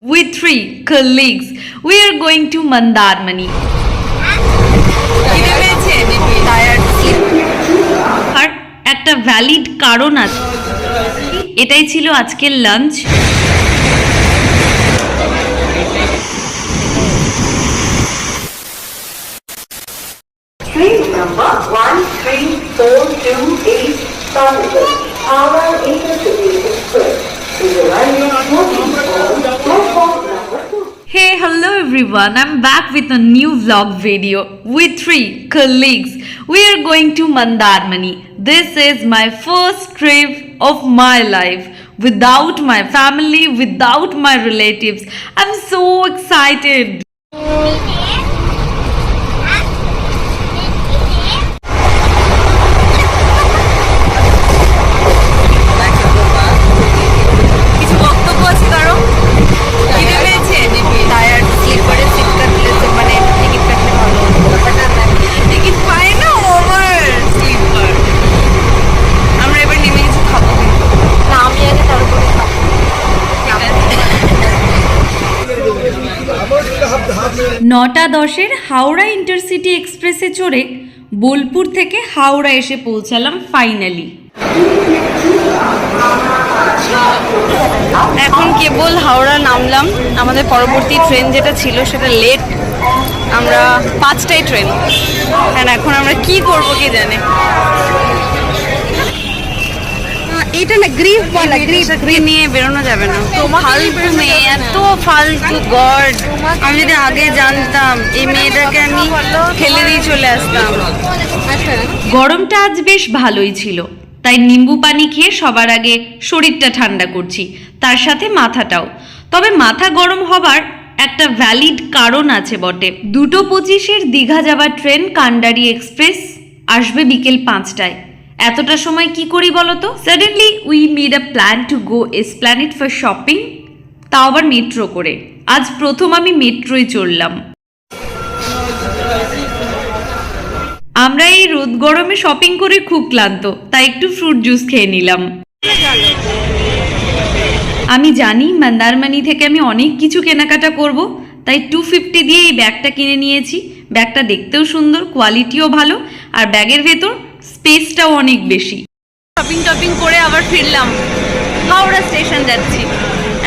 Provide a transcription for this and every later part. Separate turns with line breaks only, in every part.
With three colleagues, we are going to Mandarmani. আর একটা valid কারণ আছে, এটাই ছিল আজকের lunch.
Train number 13428 Sonnet, our Intercity Express is arriving shortly on platform number 2.
Hey, hello everyone, I'm back with a new vlog video. With three colleagues, we are going to Mandarmani. This is my first trip of my life. Without my family, without my relatives. I'm so excited. নটা 10-এর Howrah intercity এক্সপ্রেসে চড়ে বোলপুর থেকে হাওড়া এসে পৌঁছালাম finally.
এখন কেবল হাওড়া নামলাম, আমাদের পরবর্তী ট্রেন যেটা ছিল সেটা লেট, আমরা 5টায় ট্রেন। হ্যাঁ, এখন আমরা কি করবো কে জানে। এটা না গ্রিফ বলা, গ্রিফ নিয়ে বেরোনো যাবে না, ফালতু মেয়ে, এত ফালতু গড। আমি যদি আগে জানতাম এই মেয়েটাকে আমি ফেলে দিয়ে চলে আসতাম।
গরমটা আজ বেশ ভালোই ছিল, তাই নিম্বু পানি খেয়ে সবার আগে শরীরটা ঠান্ডা করছি, তার সাথে মাথাটাও। তবে মাথা গরম হবার একটা ভ্যালিড কারণ আছে বটে। 2:25-এর দীঘা যাবার ট্রেন কান্ডারি এক্সপ্রেস আসবে বিকেল 5টায়। এতটা সময় কি করি বলতো? Suddenly we made a plan to go Esplanade for shopping, তাও আবার মেট্রো করে। আজ প্রথম আমি মেট্রোয় চড়লাম। আমরা এই রোদ গরমে শপিং করে খুব ক্লান্ত, তাই একটু ফ্রুট জুস খেয়ে নিলাম। আমি জানি মন্দারমণি থেকে আমি অনেক কিছু কেনাকাটা করব, তাই 250 দিয়ে এই ব্যাগটা কিনে নিয়েছি। ব্যাগটা দেখতেও সুন্দর, কোয়ালিটিও ভালো, আর ব্যাগের ভেতর স্পেসটাও অনেক বেশি।
শপিং টপিং করে আবার ফিরলাম, হাওড়া স্টেশন যাচ্ছি।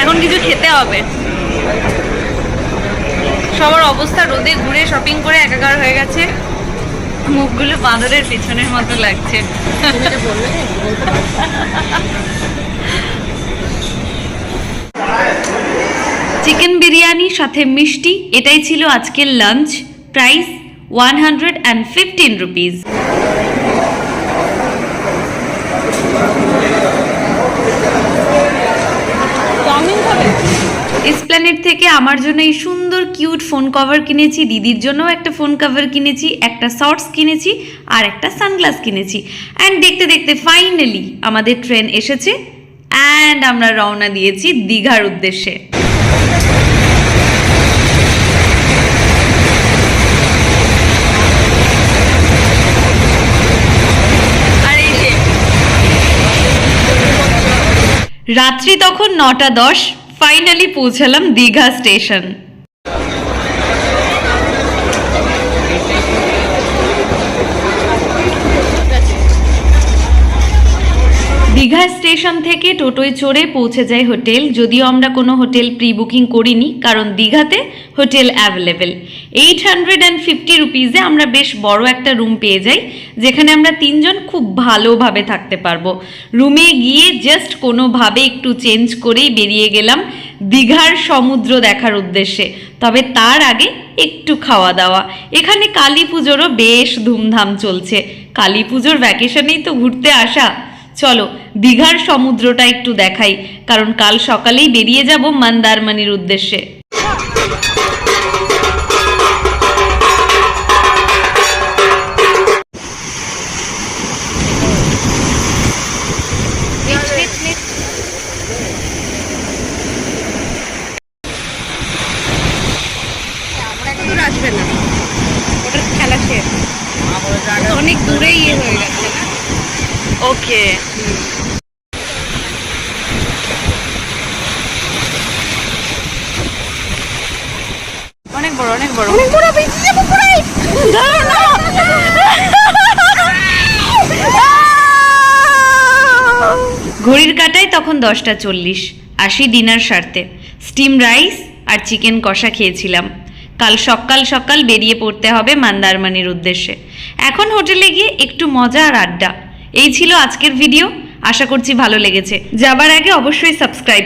এখন কিছু খেতে হবে। সবার অবস্থা রোদে ঘুরে শপিং করে একাকার হয়ে গেছে, মুখগুলো বাঁদরের পেছনের মতো লাগছে।
চিকেন বিরিয়ানি সাথে মিষ্টি, এটাই ছিল আজকের লাঞ্চ। Price 115 rupees. এসপ্ল্যানেড থেকে আমার জন্য এই সুন্দর কিউট ফোন কভার কিনেছি, দিদির জন্যও একটা ফোন কভার কিনেছি, একটা শর্টস কিনেছি, আর একটা সানগ্লাস কিনেছি। অ্যান্ড দেখতে দেখতে ফাইনালি আমাদের ট্রেন এসেছে অ্যান্ড আমরা রওনা দিয়েছি দীঘার উদ্দেশ্যে। রাত্রি তখন 9:10, ফাইনালি পৌঁছালাম দীঘা স্টেশন। দীঘা স্টেশন থেকে টোটোয় চড়ে পৌঁছে যাই হোটেল। যদিও আমরা কোনো হোটেল প্রি বুকিং করিনি, কারণ দীঘাতে হোটেল অ্যাভেলেবেল। 850 রুপিসে আমরা বেশ বড় একটা রুম পেয়ে যাই, যেখানে আমরা 3 জন খুব ভালোভাবে থাকতে পারবো। রুমে গিয়ে জাস্ট কোনোভাবে একটু চেঞ্জ করেই বেরিয়ে গেলাম দীঘার সমুদ্র দেখার উদ্দেশ্যে। তবে তার আগে একটু খাওয়া দাওয়া। এখানে কালী পুজোরও বেশ ধুমধাম চলছে। কালী পুজোর ভ্যাকেশনেই তো ঘুরতে আসা। চলো দীঘার সমুদ্রটা একটু দেখাই, কারণ কাল সকালেই বেরিয়ে যাব মন্দারমণির উদ্দেশ্যে।
আসবে না, ওটা খেলা শেষ, অনেক দূরে ইয়ে হয়ে গেছে। ওকে, অনেক বড় অনেক বড়।
ঘড়ির কাঁটায় তখন 10:40। আসি ডিনার সারতে। স্টিম রাইস আর চিকেন কষা খেয়েছিলাম। কাল সকাল সকাল বেরিয়ে পড়তে হবে মন্দারমণির উদ্দেশ্যে। এখন হোটেলে গিয়ে একটু মজা আর আড্ডা। এই ছিল আজকের ভিডিও। আশা করছি ভালো লেগেছে। যাবার আগে অবশ্যই সাবস্ক্রাইব